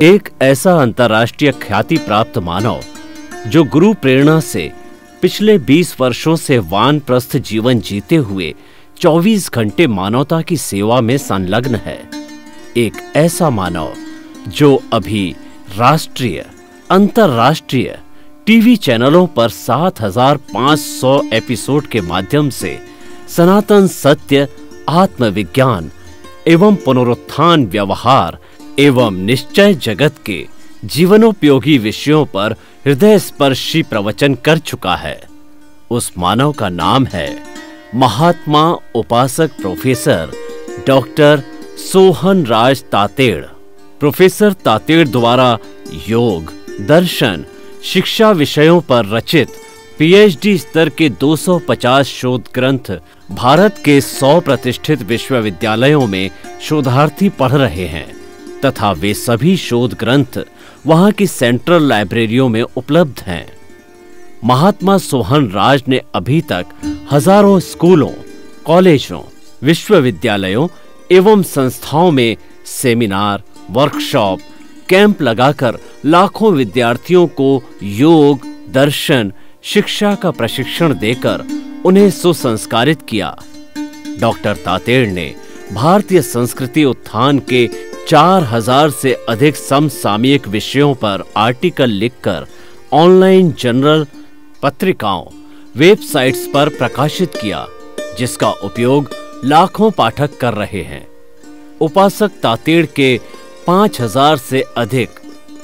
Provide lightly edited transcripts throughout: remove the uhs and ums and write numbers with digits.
एक ऐसा अंतर्राष्ट्रीय ख्याति प्राप्त मानव जो गुरु प्रेरणा से पिछले 20 वर्षों से वानप्रस्थ जीवन जीते हुए 24 घंटे मानवता की सेवा में संलग्न है। एक ऐसा मानव जो अभी राष्ट्रीय, अंतर्राष्ट्रीय टीवी चैनलों पर 7,500 एपिसोड के माध्यम से सनातन सत्य, आत्मविज्ञान एवं पुनरुत्थान व्यवहार एवं निश्चय जगत के जीवनोपयोगी विषयों पर हृदय स्पर्शी प्रवचन कर चुका है। उस मानव का नाम है महात्मा उपासक प्रोफेसर डॉक्टर सोहन राज तातेड़। प्रोफेसर तातेड़ द्वारा योग, दर्शन, शिक्षा विषयों पर रचित पीएचडी स्तर के 250 शोध ग्रंथ भारत के 100 प्रतिष्ठित विश्वविद्यालयों में शोधार्थी पढ़ रहे हैं तथा वे सभी शोध ग्रंथ वहां की सेंट्रल लाइब्रेरियों में उपलब्ध हैं। महात्मा सोहन राज ने अभी तक हजारों स्कूलों, कॉलेजों, विश्वविद्यालयों एवं संस्थाओं में सेमिनार, वर्कशॉप, कैंप लगाकर लाखों विद्यार्थियों को योग, दर्शन, शिक्षा का प्रशिक्षण देकर उन्हें सुसंस्कारित किया। डॉक्टर तातेड़ ने भारतीय संस्कृति उत्थान के 4000 से अधिक समसामयिक विषयों पर आर्टिकल लिखकर ऑनलाइन जर्नल, पत्रिकाओं, वेबसाइट्स पर प्रकाशित किया, जिसका उपयोग लाखों पाठक कर रहे हैं। उपासक तातेड़ के 5000 से अधिक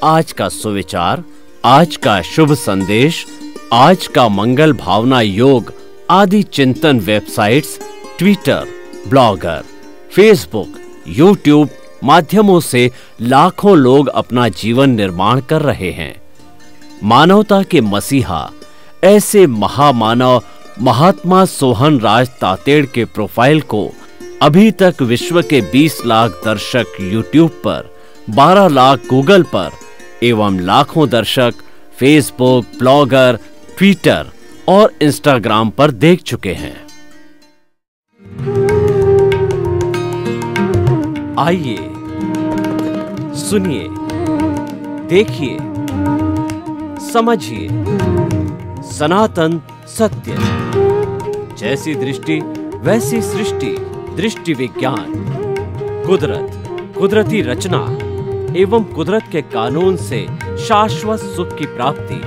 आज का सुविचार, आज का शुभ संदेश, आज का मंगल भावना योग आदि चिंतन websites, Twitter, blogger, Facebook, YouTube माध्यमों से लाखों लोग अपना जीवन निर्माण कर रहे हैं। मानवता के मसीहा ऐसे महामानव महात्मा सोहन राज तातेड़ के प्रोफाइल को अभी तक विश्व के 20 लाख दर्शक यूट्यूब पर, 12 लाख गूगल पर एवं लाखों दर्शक फेसबुक, ब्लॉगर, ट्विटर और इंस्टाग्राम पर देख चुके हैं। आइए, सुनिए, देखिए, समझिए सनातन सत्य। जैसी दृष्टि वैसी सृष्टि, दृष्टि विज्ञान, कुदरत, कुदरती रचना एवं कुदरत के कानून से शाश्वत सुख की प्राप्ति।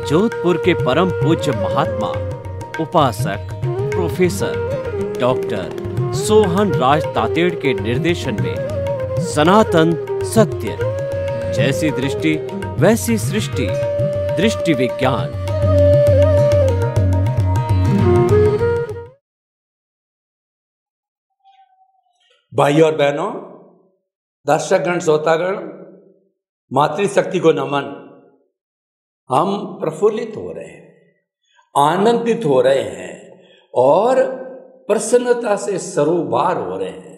जोधपुर के परम पूज्य महात्मा उपासक प्रोफेसर डॉक्टर सोहन राज तातेड़ के निर्देशन में सनातन सत्य। जैसी दृष्टि वैसी सृष्टि, दृष्टि विज्ञान। भाई और बहनों, दर्शकगण, श्रोतागण, मातृशक्ति को नमन। हम प्रफुल्लित हो रहे हैं, आनंदित हो रहे हैं और प्रसन्नता से सरोबार हो रहे हैं।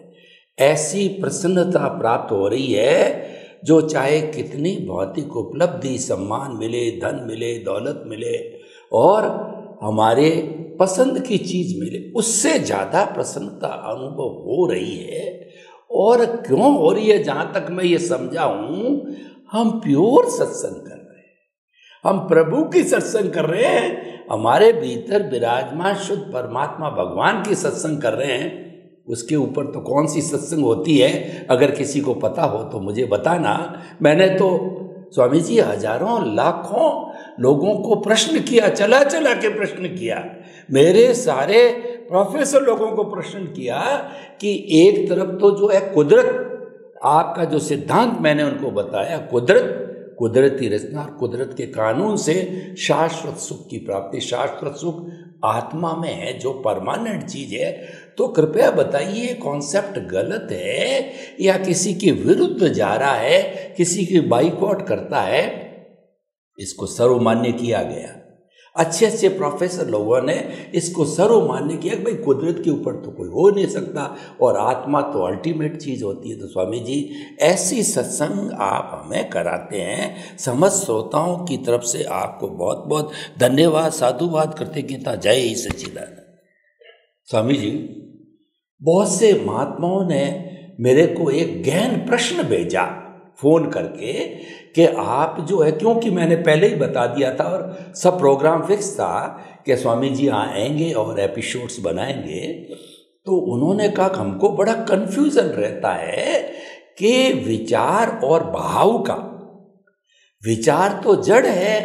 ऐसी प्रसन्नता प्राप्त हो रही है जो चाहे कितनी भौतिक उपलब्धि, सम्मान मिले, धन मिले, दौलत मिले और हमारे पसंद की चीज मिले, उससे ज्यादा प्रसन्नता अनुभव हो रही है। और क्यों हो रही है, जहां तक मैं ये समझा हूं, हम प्योर सत्संग कर रहे हैं, हम प्रभु की सत्संग कर रहे हैं, हमारे भीतर विराजमान शुद्ध परमात्मा भगवान की सत्संग कर रहे हैं। उसके ऊपर तो कौन सी सत्संग होती है, अगर किसी को पता हो तो मुझे बताना। मैंने तो स्वामी जी हजारों लाखों लोगों को प्रश्न किया, चला चला के प्रश्न किया, मेरे सारे प्रोफेसर लोगों को प्रश्न किया कि एक तरफ तो जो है कुदरत, आपका जो सिद्धांत मैंने उनको बताया, कुदरत, कुदरती रचना और कुदरत के कानून से शाश्वत सुख की प्राप्ति। शाश्वत सुख आत्मा में है, जो परमानेंट चीज है। तो कृपया बताइए, कॉन्सेप्ट गलत है या किसी के विरुद्ध जा रहा है, किसी की बाइकआउट करता है? इसको सर्वमान्य किया गया। अच्छे अच्छे प्रोफेसर लोगों ने इसको सर्वमान्य किया कि भाई कुदरत के ऊपर तो कोई हो नहीं सकता और आत्मा तो अल्टीमेट चीज होती है। तो स्वामी जी, ऐसी सत्संग आप हमें कराते हैं। समस्त श्रोताओं की तरफ से आपको बहुत बहुत धन्यवाद, साधुवाद, कृतज्ञता। जय ही सच्चिदानंद। स्वामी जी, बहुत से महात्माओं ने मेरे को एक गहन प्रश्न भेजा फोन करके कि आप जो है, क्योंकि मैंने पहले ही बता दिया था और सब प्रोग्राम फिक्स था कि स्वामी जी आएंगे और एपिसोड्स बनाएंगे, तो उन्होंने कहा कि हमको बड़ा कंफ्यूजन रहता है कि विचार और भाव का, विचार तो जड़ है,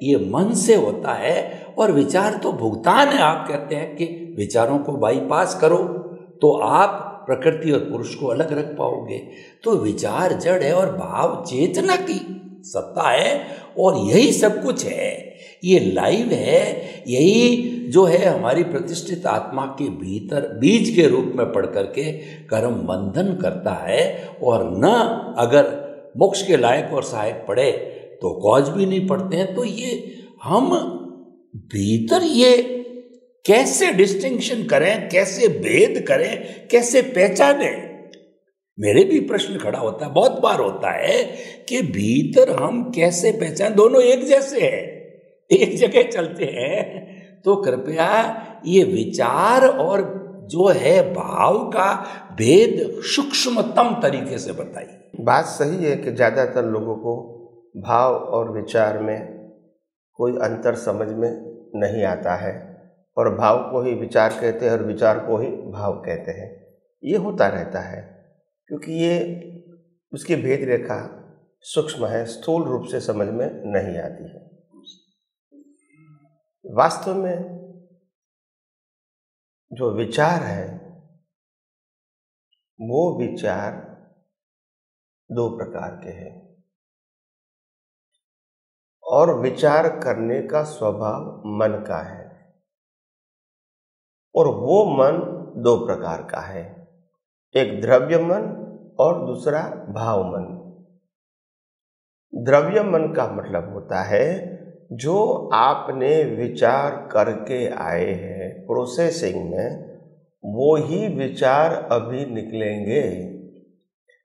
ये मन से होता है, और विचार तो भुगतान है। आप कहते हैं कि विचारों को बाईपास करो तो आप प्रकृति और पुरुष को अलग रख पाओगे। तो विचार जड़ है और भाव चेतना की सत्ता है, और यही सब कुछ है, ये लाइव है, यही जो है हमारी प्रतिष्ठित आत्मा के भीतर बीज के रूप में पढ़ करके कर्म बंधन करता है। और न अगर मोक्ष के लायक और सहायक पढ़े तो कॉज भी नहीं पढ़ते हैं। तो ये हम भीतर ये कैसे डिस्टिंक्शन करें, कैसे भेद करें, कैसे पहचाने, मेरे भी प्रश्न खड़ा होता है, बहुत बार होता है कि भीतर हम कैसे पहचान, दोनों एक जैसे हैं, एक जगह चलते हैं। तो कृपया ये विचार और जो है भाव का भेद सूक्ष्मतम तरीके से बताइए। बात सही है कि ज़्यादातर लोगों को भाव और विचार में कोई अंतर समझ में नहीं आता है, और भाव को ही विचार कहते हैं और विचार को ही भाव कहते हैं। ये होता रहता है क्योंकि ये उसकी भेद रेखा सूक्ष्म है, स्थूल रूप से समझ में नहीं आती है। वास्तव में जो विचार है वो विचार दो प्रकार के हैं, और विचार करने का स्वभाव मन का है, और वो मन दो प्रकार का है, एक द्रव्य मन और दूसरा भाव मन। द्रव्य मन का मतलब होता है जो आपने विचार करके आए हैं प्रोसेसिंग में, वो ही विचार अभी निकलेंगे,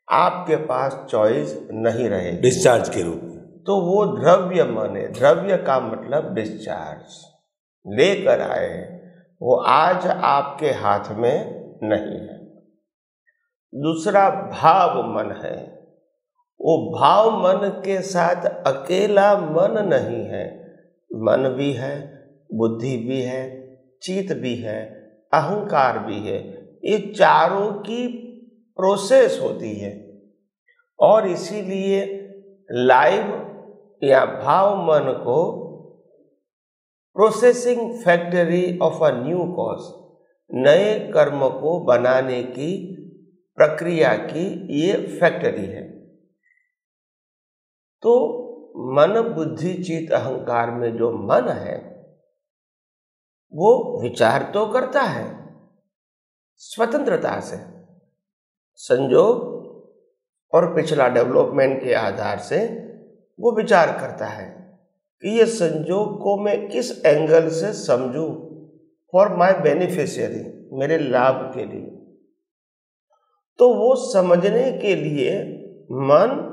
आपके पास चॉइस नहीं रहेगी डिस्चार्ज के रूप में। तो वो द्रव्य मन है। द्रव्य का मतलब डिस्चार्ज, लेकर आए, वो आज आपके हाथ में नहीं है। दूसरा भाव मन है, वो भाव मन के साथ अकेला मन नहीं है, मन भी है, बुद्धि भी है, चित्त भी है, अहंकार भी है। ये चारों की प्रोसेस होती है, और इसीलिए लाइव या भाव मन को processing factory of a new cause, नए कर्म को बनाने की प्रक्रिया की ये फैक्ट्री है। तो मन, बुद्धि, चित्त, अहंकार में जो मन है वो विचार तो करता है स्वतंत्रता से, संयोग और पिछला डेवलपमेंट के आधार से वो विचार करता है कि ये संयोग को मैं किस एंगल से समझूं फॉर माय बेनिफिशियरी, मेरे लाभ के लिए। तो वो समझने के लिए मन,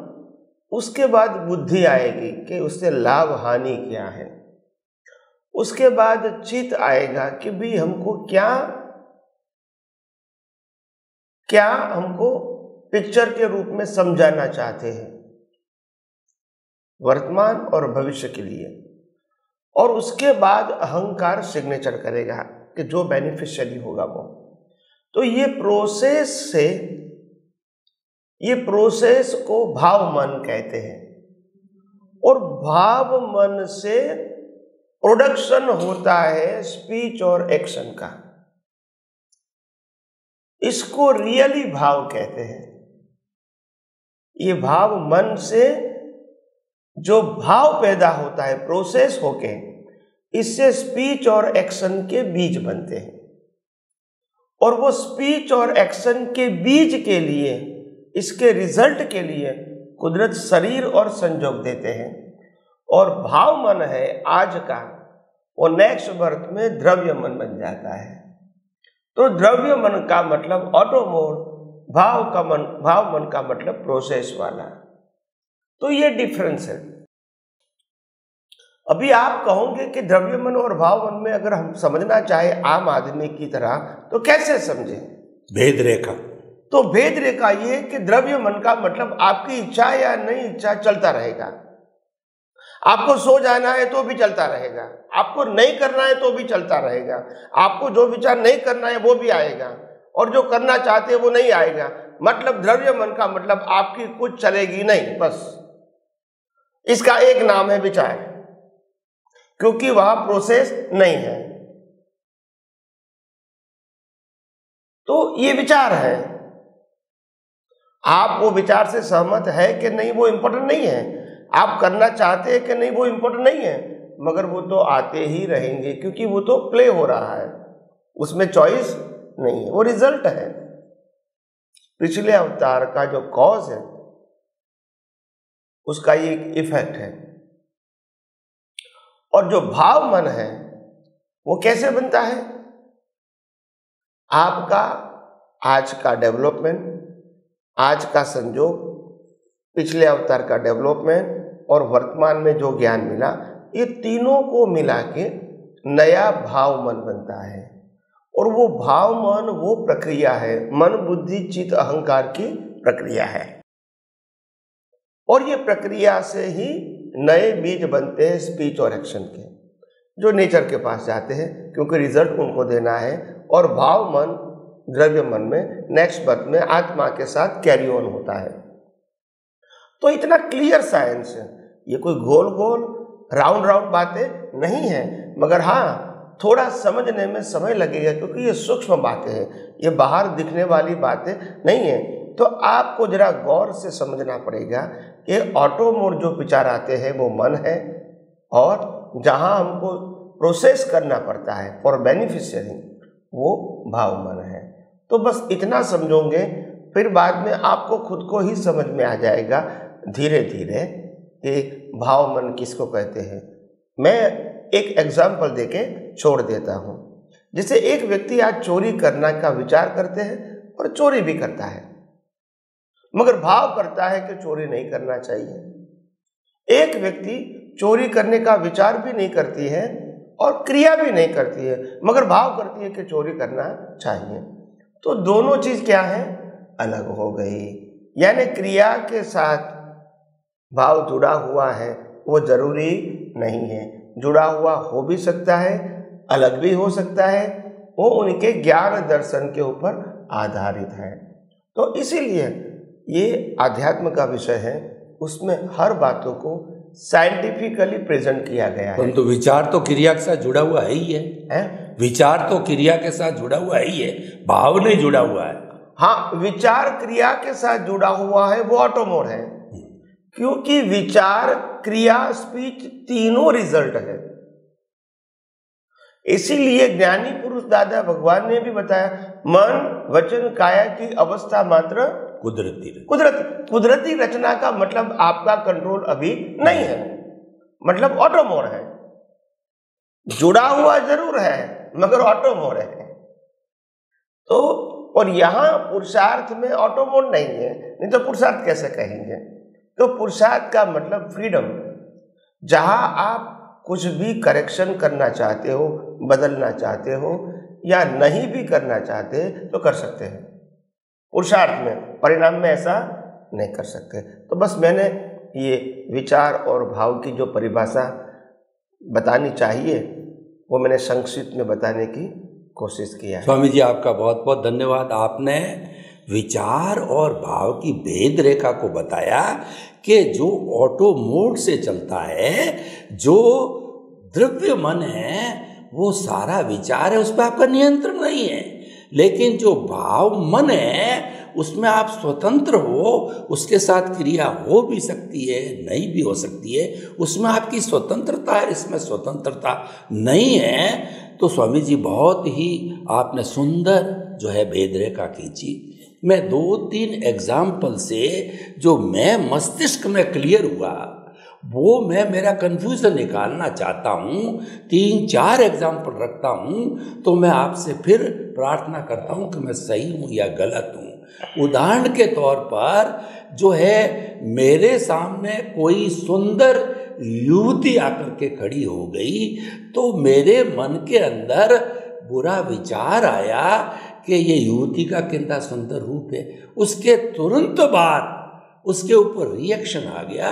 उसके बाद बुद्धि आएगी कि उससे लाभ हानि क्या है, उसके बाद चित्त आएगा कि भी हमको क्या क्या हमको पिक्चर के रूप में समझाना चाहते हैं वर्तमान और भविष्य के लिए, और उसके बाद अहंकार सिग्नेचर करेगा कि जो बेनिफिशियरी होगा वो। तो ये प्रोसेस को भाव मन कहते हैं, और भाव मन से प्रोडक्शन होता है स्पीच और एक्शन का, इसको रियली भाव कहते हैं। ये भाव मन से जो भाव पैदा होता है प्रोसेस होके, इससे स्पीच और एक्शन के बीज बनते हैं, और वो स्पीच और एक्शन के बीज के लिए, इसके रिजल्ट के लिए कुदरत शरीर और संयोग देते हैं। और भाव मन है आज का, वो नेक्स्ट बर्थ में द्रव्य मन बन जाता है। तो द्रव्य मन का मतलब ऑटोमोड, भाव मन का मतलब प्रोसेस वाला। तो ये डिफरेंस है। अभी आप कहोगे कि द्रव्य मन और भाव मन में अगर हम समझना चाहे आम आदमी की तरह तो कैसे समझें? भेद रेखा। तो भेद रेखा ये कि द्रव्य मन का मतलब आपकी इच्छा या नहीं इच्छा चलता रहेगा। आपको सो जाना है तो भी चलता रहेगा, आपको नहीं करना है तो भी चलता रहेगा, आपको जो विचार नहीं करना है वो भी आएगा, और जो करना चाहते हैं वो नहीं आएगा। मतलब द्रव्य मन का मतलब आपकी कुछ चलेगी नहीं, बस इसका एक नाम है विचार, क्योंकि वह प्रोसेस नहीं है। तो ये विचार है। आप वो विचार से सहमत है कि नहीं वो इंपॉर्टेंट नहीं है, आप करना चाहते हैं कि नहीं वो इंपॉर्टेंट नहीं है, मगर वो तो आते ही रहेंगे, क्योंकि वो तो प्ले हो रहा है, उसमें चॉइस नहीं है, वो रिजल्ट है। पिछले अवतार का जो कॉज है उसका ये एक इफेक्ट है। और जो भाव मन है वो कैसे बनता है? आपका आज का डेवलपमेंट, आज का संजोग, पिछले अवतार का डेवलपमेंट और वर्तमान में जो ज्ञान मिला, ये तीनों को मिला के नया भाव मन बनता है। और वो भाव मन वो प्रक्रिया है, मन बुद्धि चित्त अहंकार की प्रक्रिया है। और ये प्रक्रिया से ही नए बीज बनते हैं स्पीच और एक्शन के, जो नेचर के पास जाते हैं, क्योंकि रिजल्ट उनको देना है। और भाव मन द्रव्य मन में नेक्स्ट बर्थ में आत्मा के साथ कैरी ऑन होता है। तो इतना क्लियर साइंस है, ये कोई गोल गोल राउंड राउंड बातें नहीं है, मगर हाँ थोड़ा समझने में समय लगेगा, क्योंकि ये सूक्ष्म बातें हैं, ये बाहर दिखने वाली बातें नहीं है। तो आपको जरा गौर से समझना पड़ेगा कि ऑटो मोड जो विचार आते हैं वो मन है, और जहाँ हमको प्रोसेस करना पड़ता है फॉर बेनिफिशियरी वो भाव मन है। तो बस इतना समझोगे, फिर बाद में आपको खुद को ही समझ में आ जाएगा धीरे धीरे कि भाव मन किसको कहते हैं। मैं एक एग्जाम्पल देके छोड़ देता हूँ। जैसे एक व्यक्ति आज चोरी करने का विचार करते हैं और चोरी भी करता है, मगर भाव करता है कि चोरी नहीं करना चाहिए। एक व्यक्ति चोरी करने का विचार भी नहीं करती है और क्रिया भी नहीं करती है, मगर भाव करती है कि चोरी करना चाहिए। तो दोनों चीज क्या है? अलग हो गई। यानी क्रिया के साथ भाव जुड़ा हुआ है, वो जरूरी नहीं है। जुड़ा हुआ हो भी सकता है, अलग भी हो सकता है, वो उनके ज्ञान दर्शन के ऊपर आधारित है। तो इसीलिए ये आध्यात्म का विषय है, उसमें हर बातों को साइंटिफिकली प्रेजेंट किया गया है। परंतु विचार तो क्रिया के साथ जुड़ा हुआ है ही है? विचार तो क्रिया के साथ जुड़ा हुआ ही है, भाव नहीं जुड़ा हुआ है। हाँ, विचार क्रिया के साथ जुड़ा हुआ है, वो ऑटोमोड है, क्योंकि विचार क्रिया स्पीच तीनों रिजल्ट है। इसीलिए ज्ञानी पुरुष दादा भगवान ने भी बताया, मन वचन काया की अवस्था मात्र कुदरती रचना का मतलब आपका कंट्रोल अभी नहीं है, मतलब ऑटोमोड है। जुड़ा हुआ जरूर है मगर ऑटोमोड है। तो और यहाँ पुरुषार्थ में ऑटोमोड नहीं है, नहीं तो पुरुषार्थ कैसे कहेंगे? तो पुरुषार्थ का मतलब फ्रीडम, जहां आप कुछ भी करेक्शन करना चाहते हो, बदलना चाहते हो, या नहीं भी करना चाहते तो कर सकते हैं। पुरुषार्थ में, परिणाम में ऐसा नहीं कर सकते। तो बस मैंने ये विचार और भाव की जो परिभाषा बतानी चाहिए वो मैंने संक्षिप्त में बताने की कोशिश किया है। स्वामी जी आपका बहुत बहुत धन्यवाद। आपने विचार और भाव की भेद रेखा को बताया कि जो ऑटो मोड से चलता है, जो द्रव्य मन है, वो सारा विचार है, उस पर आपका नियंत्रण नहीं है। लेकिन जो भाव मन है उसमें आप स्वतंत्र हो, उसके साथ क्रिया हो भी सकती है, नहीं भी हो सकती है, उसमें आपकी स्वतंत्रता है, इसमें स्वतंत्रता नहीं है। तो स्वामी जी बहुत ही आपने सुंदर जो है भेद रेखा खींची। मैं 2-3 एग्जाम्पल से जो मैं मस्तिष्क में क्लियर हुआ वो मैं मेरा कन्फ्यूजन निकालना चाहता हूँ। 3-4 एग्जाम्पल रखता हूँ, तो मैं आपसे फिर प्रार्थना करता हूँ कि मैं सही हूँ या गलत हूँ। उदाहरण के तौर पर जो है, मेरे सामने कोई सुंदर युवती आकर के खड़ी हो गई, तो मेरे मन के अंदर बुरा विचार आया कि ये युवती का कितना सुंदर रूप है, उसके तुरंत बाद उसके ऊपर रिएक्शन आ गया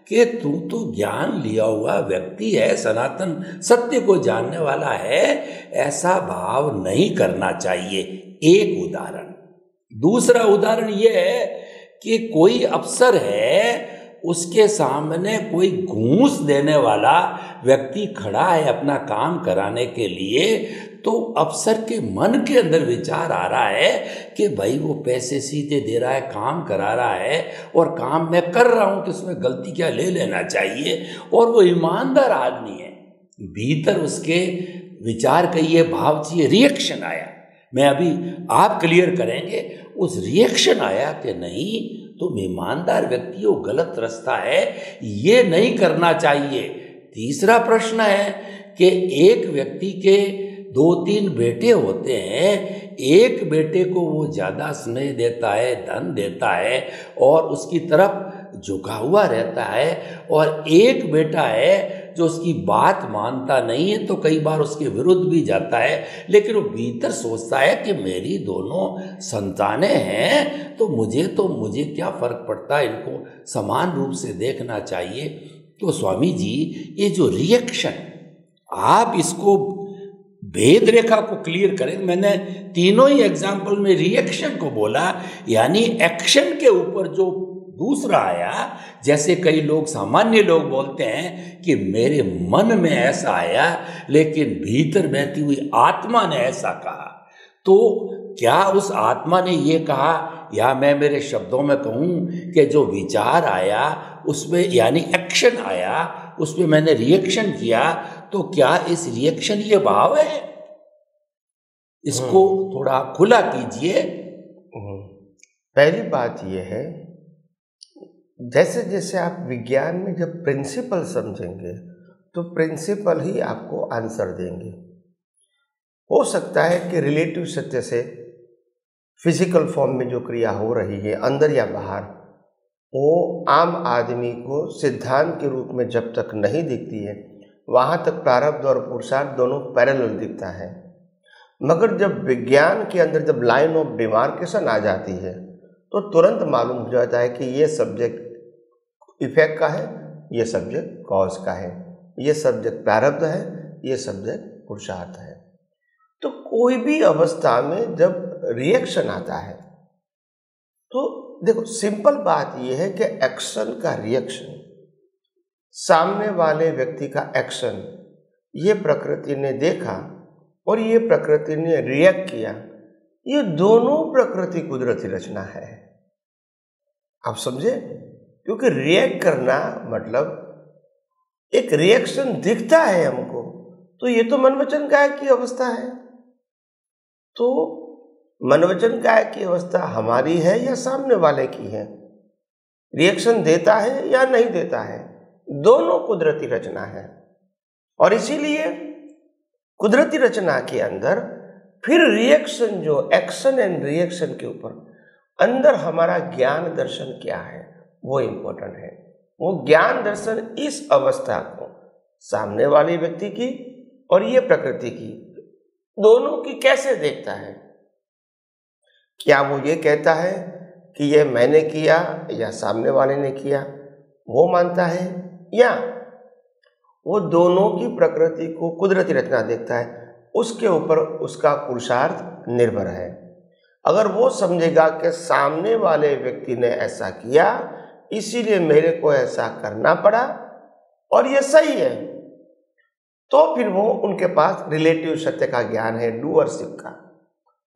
कि तू तो ज्ञान लिया हुआ व्यक्ति है, सनातन सत्य को जानने वाला है, ऐसा भाव नहीं करना चाहिए। एक उदाहरण। दूसरा उदाहरण यह है कि कोई अफसर है, उसके सामने कोई घूस देने वाला व्यक्ति खड़ा है अपना काम कराने के लिए, तो अफसर के मन के अंदर विचार आ रहा है कि भाई वो पैसे सीधे दे रहा है, काम करा रहा है और काम मैं कर रहा हूं तो इसमें गलती क्या ले लेना चाहिए, और वो ईमानदार आदमी है। भीतर उसके विचार का ये भाव चाहिए, रिएक्शन आया। मैं अभी आप क्लियर करेंगे उस रिएक्शन आया कि नहीं, तुम ईमानदार व्यक्ति हो, गलत रास्ता है, ये नहीं करना चाहिए। तीसरा प्रश्न है कि एक व्यक्ति के 2-3 बेटे होते हैं, एक बेटे को वो ज़्यादा स्नेह देता है, धन देता है और उसकी तरफ झुका हुआ रहता है, और एक बेटा है जो उसकी बात मानता नहीं है, तो कई बार उसके विरुद्ध भी जाता है, लेकिन वो भीतर सोचता है कि मेरी दोनों संतानें हैं तो मुझे क्या फर्क पड़ता है, इनको समान रूप से देखना चाहिए। तो स्वामी जी, ये जो रिएक्शन, आप इसको भेद रेखा को क्लियर करें। मैंने तीनों ही एग्जाम्पल में रिएक्शन को बोला, यानी एक्शन के ऊपर जो दूसरा आया। जैसे कई लोग, सामान्य लोग बोलते हैं कि मेरे मन में ऐसा आया, लेकिन भीतर बहती हुई आत्मा ने ऐसा कहा। तो क्या उस आत्मा ने ये कहा, या मैं मेरे शब्दों में कहूँ कि जो विचार आया उसमें, यानी एक्शन आया, उसमें मैंने रिएक्शन किया, तो क्या इस रिएक्शन ये भाव है? इसको थोड़ा खुला कीजिए। पहली बात यह है, जैसे जैसे आप विज्ञान में जब प्रिंसिपल समझेंगे तो प्रिंसिपल ही आपको आंसर देंगे। हो सकता है कि रिलेटिव सत्य से फिजिकल फॉर्म में जो क्रिया हो रही है अंदर या बाहर, वो आम आदमी को सिद्धांत के रूप में जब तक नहीं दिखती है, वहाँ तक प्रारब्ध और पुरुषार्थ दोनों पैरेलल दिखता है। मगर जब विज्ञान के अंदर जब लाइन ऑफ डिमार्केशन आ जाती है तो तुरंत मालूम हो जाता है कि ये सब्जेक्ट इफेक्ट का है, ये सब्जेक्ट कॉज का है, ये सब्जेक्ट प्रारब्ध है, ये सब्जेक्ट पुरुषार्थ है। तो कोई भी अवस्था में जब रिएक्शन आता है तो देखो, सिंपल बात यह है कि एक्शन का रिएक्शन, सामने वाले व्यक्ति का एक्शन, ये प्रकृति ने देखा और ये प्रकृति ने रिएक्ट किया, ये दोनों प्रकृति कुदरती रचना है। आप समझे? क्योंकि रिएक्ट करना मतलब एक रिएक्शन दिखता है हमको, तो ये तो मन वचन काया की अवस्था है। तो मन वचन काया की अवस्था हमारी है या सामने वाले की है? रिएक्शन देता है या नहीं देता है? दोनों कुदरती रचना है। और इसीलिए कुदरती रचना के अंदर फिर रिएक्शन, जो एक्शन एंड रिएक्शन के ऊपर अंदर हमारा ज्ञान दर्शन क्या है, वो इम्पोर्टेंट है। वो ज्ञान दर्शन इस अवस्था को, सामने वाले व्यक्ति की और ये प्रकृति की, दोनों की कैसे देखता है। क्या वो ये कहता है कि ये मैंने किया या सामने वाले ने किया, वो मानता है, या वो दोनों की प्रकृति को कुदरती रचना देखता है, उसके ऊपर उसका पुरुषार्थ निर्भर है। अगर वो समझेगा कि सामने वाले व्यक्ति ने ऐसा किया इसीलिए मेरे को ऐसा करना पड़ा और ये सही है, तो फिर वो उनके पास रिलेटिव सत्य का ज्ञान है, डूअरशिप का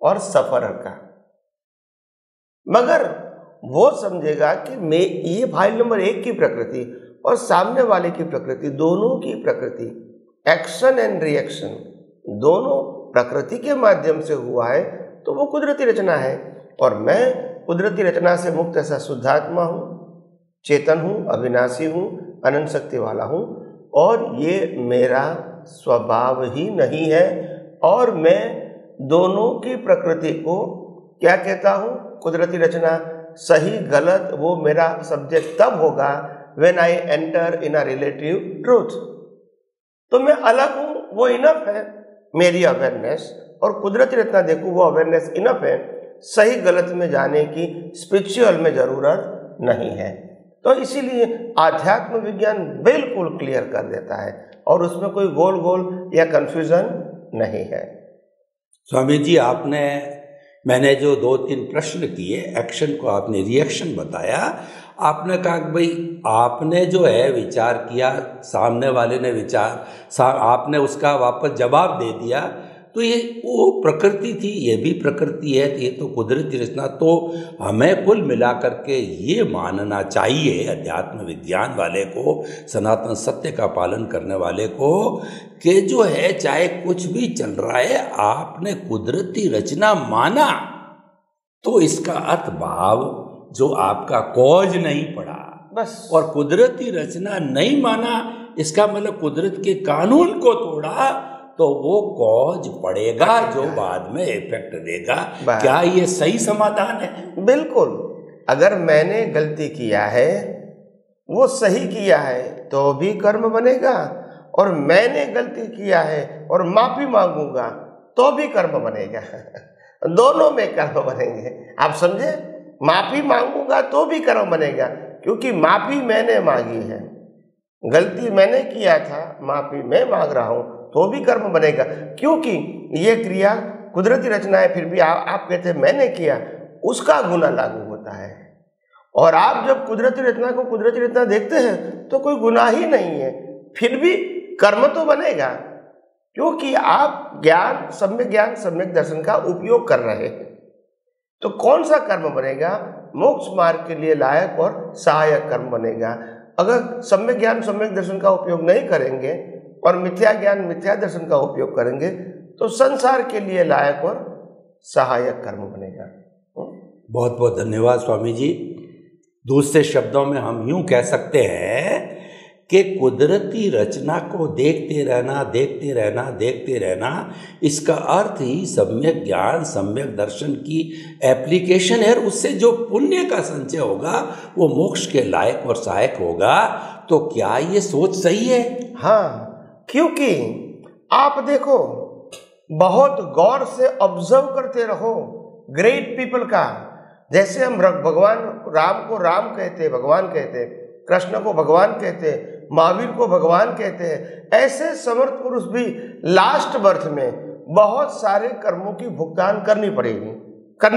और सफरर का। मगर वो समझेगा कि मैं ये फाइल नंबर 1 की प्रकृति और सामने वाले की प्रकृति, दोनों की प्रकृति, एक्शन एंड रिएक्शन दोनों प्रकृति के माध्यम से हुआ है, तो वो कुदरती रचना है। और मैं कुदरती रचना से मुक्त ऐसा शुद्धात्मा हूँ, चेतन हूँ, अविनाशी हूँ, अनंत शक्ति वाला हूँ, और ये मेरा स्वभाव ही नहीं है। और मैं दोनों की प्रकृति को क्या कहता हूँ, कुदरती रचना, सही गलत वो मेरा सब्जेक्ट तब होगा when I enter in a relative truth। तो मैं अलग हूँ, वो इनफ है। मेरी अवेयरनेस और कुदरती रचना देखूं, वो अवेयरनेस इनफ है। सही गलत में जाने की स्पिरिचुअल में जरूरत नहीं है। तो इसीलिए आध्यात्म विज्ञान बिल्कुल क्लियर कर देता है और उसमें कोई गोल गोल या कंफ्यूजन नहीं है। स्वामी जी, मैंने जो 2-3 प्रश्न किए, एक्शन को आपने रिएक्शन बताया। आपने कहा कि भाई आपने जो है विचार किया, सामने वाले ने आपने उसका वापस जवाब दे दिया, तो ये वो प्रकृति थी, ये भी प्रकृति है, तो ये तो कुदरती रचना। तो हमें कुल मिलाकर के ये मानना चाहिए अध्यात्म विज्ञान वाले को, सनातन सत्य का पालन करने वाले को, कि जो है चाहे कुछ भी चल रहा है, आपने कुदरती रचना माना तो इसका अर्थ भाव जो आपका कॉज नहीं पड़ा बस। और कुदरती रचना नहीं माना, इसका मतलब कुदरत के कानून को तोड़ा, तो वो कॉज पड़ेगा जो बाद में इफेक्ट देगा। क्या ये सही समाधान है? बिल्कुल। अगर मैंने गलती किया है, वो सही किया है, तो भी कर्म बनेगा, और मैंने गलती किया है और माफी मांगूंगा तो भी कर्म बनेगा। दोनों में कर्म बनेंगे। आप समझे? माफी मांगूंगा तो भी कर्म बनेगा, क्योंकि माफी मैंने मांगी है, गलती मैंने किया था, माफी मैं मांग रहा हूं, तो भी कर्म बनेगा, क्योंकि ये क्रिया कुदरती रचना है। फिर भी आप कहते हैं मैंने किया, उसका गुना लागू होता है। और आप जब कुदरती रचना को कुदरती रचना देखते हैं तो कोई गुनाह ही नहीं है, फिर भी कर्म तो बनेगा, क्योंकि आप ज्ञान सम्यक दर्शन का उपयोग कर रहे हैं। तो कौन सा कर्म बनेगा? मोक्ष मार्ग के लिए लायक और सहायक कर्म बनेगा। अगर सम्यक ज्ञान सम्यक दर्शन का उपयोग नहीं करेंगे और मिथ्या ज्ञान मिथ्या दर्शन का उपयोग करेंगे, तो संसार के लिए लायक और सहायक कर्म बनेगा। बहुत बहुत धन्यवाद स्वामी जी। दूसरे शब्दों में हम यूं कह सकते हैं कि कुदरती रचना को देखते रहना, इसका अर्थ ही सम्यक ज्ञान सम्यक दर्शन की एप्लीकेशन है। उससे जो पुण्य का संचय होगा वो मोक्ष के लायक और सहायक होगा। तो क्या ये सोच सही है? हाँ, क्योंकि आप देखो, बहुत गौर से ऑब्जर्व करते रहो ग्रेट पीपल का। जैसे हम भगवान राम को राम कहते, भगवान कहते, कृष्ण को भगवान कहते, महावीर को भगवान कहते हैं, ऐसे समर्थ पुरुष भी लास्ट बर्थ में बहुत सारे कर्मों की भुगतान करनी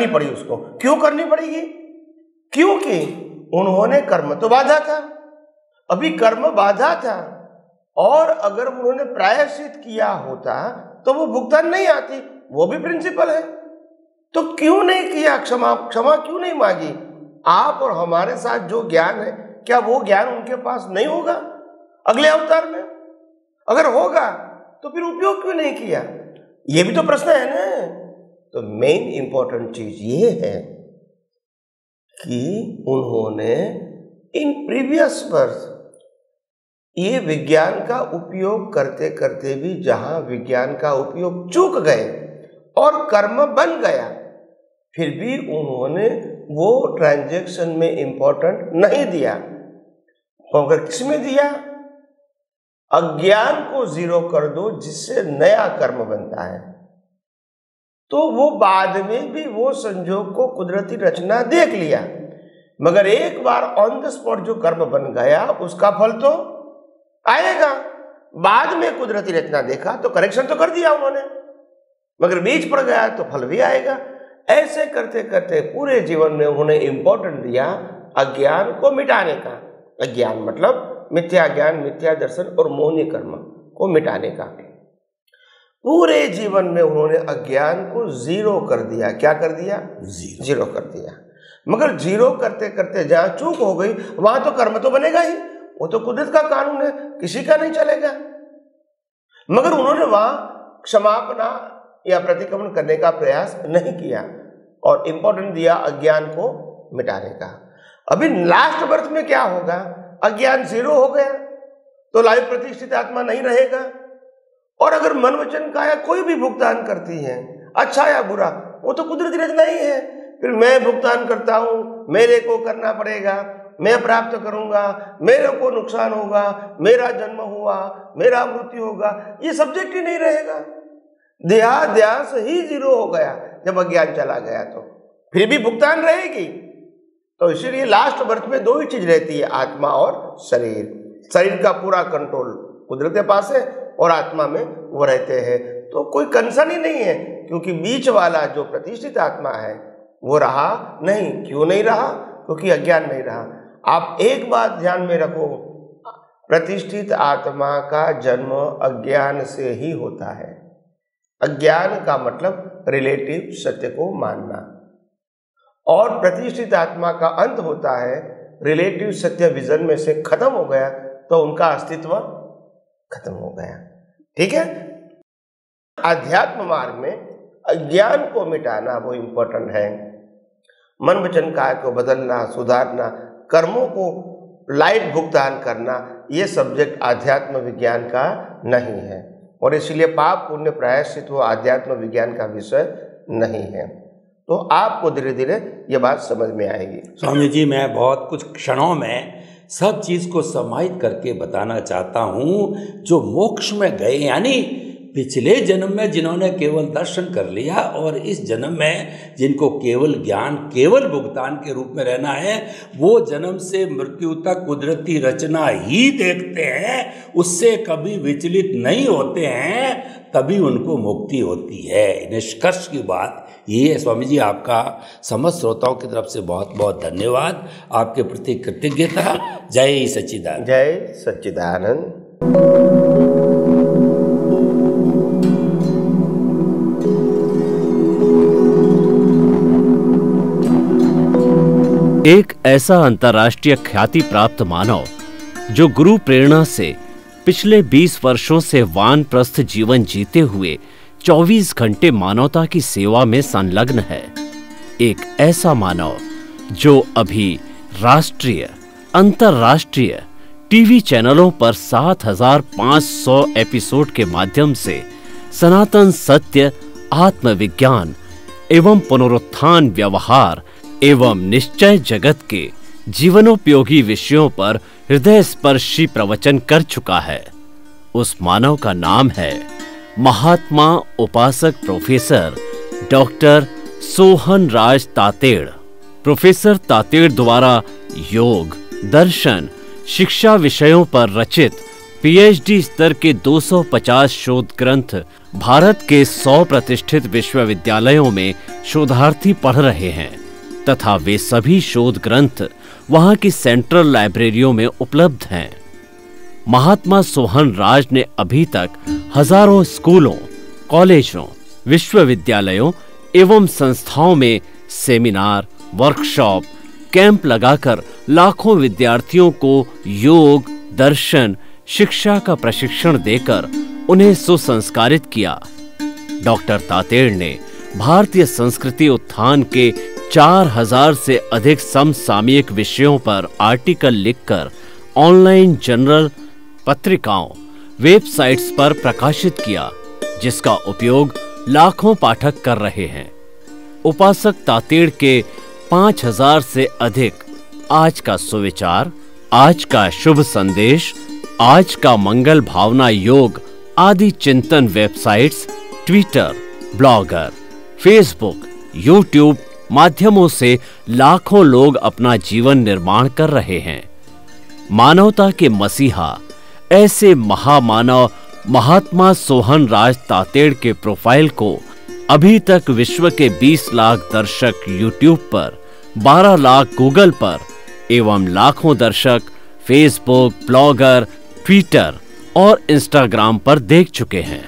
पड़ी उसको। क्यों करनी पड़ेगी? क्योंकि उन्होंने कर्म तो बाधा था, अभी कर्म बाधा था, और अगर उन्होंने प्रायश्चित किया होता तो वो भुगतान नहीं आती। वो भी प्रिंसिपल है। तो क्यों नहीं किया? क्षमा क्यों नहीं मांगी? आप और हमारे साथ जो ज्ञान है, क्या वो ज्ञान उनके पास नहीं होगा अगले अवतार में? अगर होगा तो फिर उपयोग क्यों नहीं किया? ये भी तो प्रश्न है ना। तो मेन इंपॉर्टेंट चीज ये है कि उन्होंने इन प्रीवियस बर्थ ये विज्ञान का उपयोग करते करते भी जहां विज्ञान का उपयोग चूक गए और कर्म बन गया, फिर भी उन्होंने वो ट्रांजैक्शन में इंपॉर्टेंट नहीं दिया। मगर किसमें दिया? अज्ञान को जीरो कर दो, जिससे नया कर्म बनता है। तो वो बाद में भी वो संजोग को कुदरती रचना देख लिया, मगर एक बार ऑन द स्पॉट जो कर्म बन गया उसका फल तो आएगा। बाद में कुदरती रचना देखा तो करेक्शन तो कर दिया उन्होंने, मगर बीच पड़ गया तो फल भी आएगा। ऐसे करते करते पूरे जीवन में उन्होंने इंपॉर्टेंट दिया अज्ञान को मिटाने का। अज्ञान मतलब मिथ्या ज्ञान मिथ्या दर्शन और मोहनी कर्म को मिटाने का। पूरे जीवन में उन्होंने अज्ञान को जीरो कर दिया। क्या कर दिया? जीरो कर दिया। मगर जीरो करते करते जहां चूक हो गई वहां तो कर्म तो बनेगा ही, वो तो कुदरत का कानून है, किसी का नहीं चलेगा। मगर उन्होंने वहां क्षमापना या प्रतिक्रमण करने का प्रयास नहीं किया और इंपॉर्टेंट दिया अज्ञान को मिटाने का। अभी लास्ट बर्थ में क्या होगा? अज्ञान जीरो हो गया तो लाइव प्रतिष्ठित आत्मा नहीं रहेगा। और अगर मन वचन काया कोई भी भुगतान करती है, अच्छा या बुरा, वो तो कुदरती रचना ही है। फिर मैं भुगतान करता हूं, मेरे को करना पड़ेगा, मैं प्राप्त करूंगा, मेरे को नुकसान होगा, मेरा जन्म हुआ, मेरा मृत्यु होगा, ये सब्जेक्ट ही नहीं रहेगा। देहाध्यास ही जीरो हो गया जब अज्ञान चला गया, तो फिर भी भुगतान रहेगी। तो इसीलिए लास्ट बर्थ में दो ही चीज रहती है, आत्मा और शरीर। शरीर का पूरा कंट्रोल कुदरत के पास है और आत्मा में वो रहते हैं, तो कोई कंसर्न ही नहीं है, क्योंकि बीच वाला जो प्रतिष्ठित आत्मा है वो रहा नहीं। क्यों नहीं रहा? क्योंकि अज्ञान नहीं रहा। आप एक बात ध्यान में रखो, प्रतिष्ठित आत्मा का जन्म अज्ञान से ही होता है। अज्ञान का मतलब रिलेटिव सत्य को मानना, और प्रतिष्ठित आत्मा का अंत होता है रिलेटिव सत्य विजन में से खत्म हो गया तो उनका अस्तित्व खत्म हो गया। ठीक है, आध्यात्म मार्ग में अज्ञान को मिटाना वो इम्पोर्टेंट है। मन वचन काया को बदलना, सुधारना, कर्मों को लाइट भुगतान करना, ये सब्जेक्ट आध्यात्म विज्ञान का नहीं है, और इसलिए पाप पुण्य प्रायश्चित वो आध्यात्म विज्ञान का विषय नहीं है। तो आपको धीरे धीरे ये बात समझ में आएगी। स्वामी जी, मैं बहुत कुछ क्षणों में सब चीज को समाहित करके बताना चाहता हूँ। जो मोक्ष में गए, यानी पिछले जन्म में जिन्होंने केवल दर्शन कर लिया और इस जन्म में जिनको केवल ज्ञान, केवल भुगतान के रूप में रहना है, वो जन्म से मृत्यु तक कुदरती रचना ही देखते हैं, उससे कभी विचलित नहीं होते हैं, तभी उनको मुक्ति होती है। निष्कर्ष की बात ये है। स्वामी जी, आपका समस्त श्रोताओं की तरफ से बहुत बहुत धन्यवाद, आपके प्रति कृतज्ञता। जय सच्चिदानंद। जय सच्चिदानंद। एक ऐसा अंतर्राष्ट्रीय ख्याति प्राप्त मानव जो गुरु प्रेरणा से पिछले 20 वर्षों से वानप्रस्थ जीवन जीते हुए 24 घंटे मानवता की सेवा में संलग्न है। एक ऐसा मानव जो अभी राष्ट्रीय, अंतर्राष्ट्रीय टीवी चैनलों पर 7,500 एपिसोड के माध्यम से सनातन सत्य, आत्मविज्ञान एवं पुनरुत्थान, व्यवहार एवं निश्चय जगत के जीवनोपयोगी विषयों पर हृदय स्पर्शी प्रवचन कर चुका है। उस मानव का नाम है महात्मा उपासक प्रोफेसर डॉक्टर सोहन राज तातेड़। प्रोफेसर तातेड़ द्वारा योग, दर्शन, शिक्षा विषयों पर रचित पीएचडी स्तर के 250 शोध ग्रंथ भारत के 100 प्रतिष्ठित विश्वविद्यालयों में शोधार्थी पढ़ रहे हैं, तथा वे सभी शोध ग्रंथ वहां की सेंट्रल लाइब्रेरियों में उपलब्ध हैं। महात्मा सोहन राज ने अभी तक हजारों स्कूलों, कॉलेजों, विश्वविद्यालयों एवं संस्थाओं में सेमिनार, वर्कशॉप, कैंप लगाकर लाखों विद्यार्थियों को योग, दर्शन, शिक्षा का प्रशिक्षण देकर उन्हें सुसंस्कारित किया। डॉक्टर तातेड़ ने भारतीय संस्कृति उत्थान के 4000 से अधिक समसामयिक विषयों पर आर्टिकल लिखकर ऑनलाइन जर्नल, पत्रिकाओं, वेबसाइट्स पर प्रकाशित किया, जिसका उपयोग लाखों पाठक कर रहे हैं। उपासक तातेड़ के 5000 से अधिक आज का सुविचार, आज का शुभ संदेश, आज का मंगल भावना योग आदि चिंतन websites, Twitter, blogger, Facebook, YouTube माध्यमों से लाखों लोग अपना जीवन निर्माण कर रहे हैं। मानवता के मसीहा ऐसे महामानव महात्मा सोहन राज तातेड़ के प्रोफाइल को अभी तक विश्व के 20 लाख दर्शक यूट्यूब पर, 12 लाख गूगल पर एवं लाखों दर्शक फेसबुक, ब्लॉगर, ट्विटर और इंस्टाग्राम पर देख चुके हैं।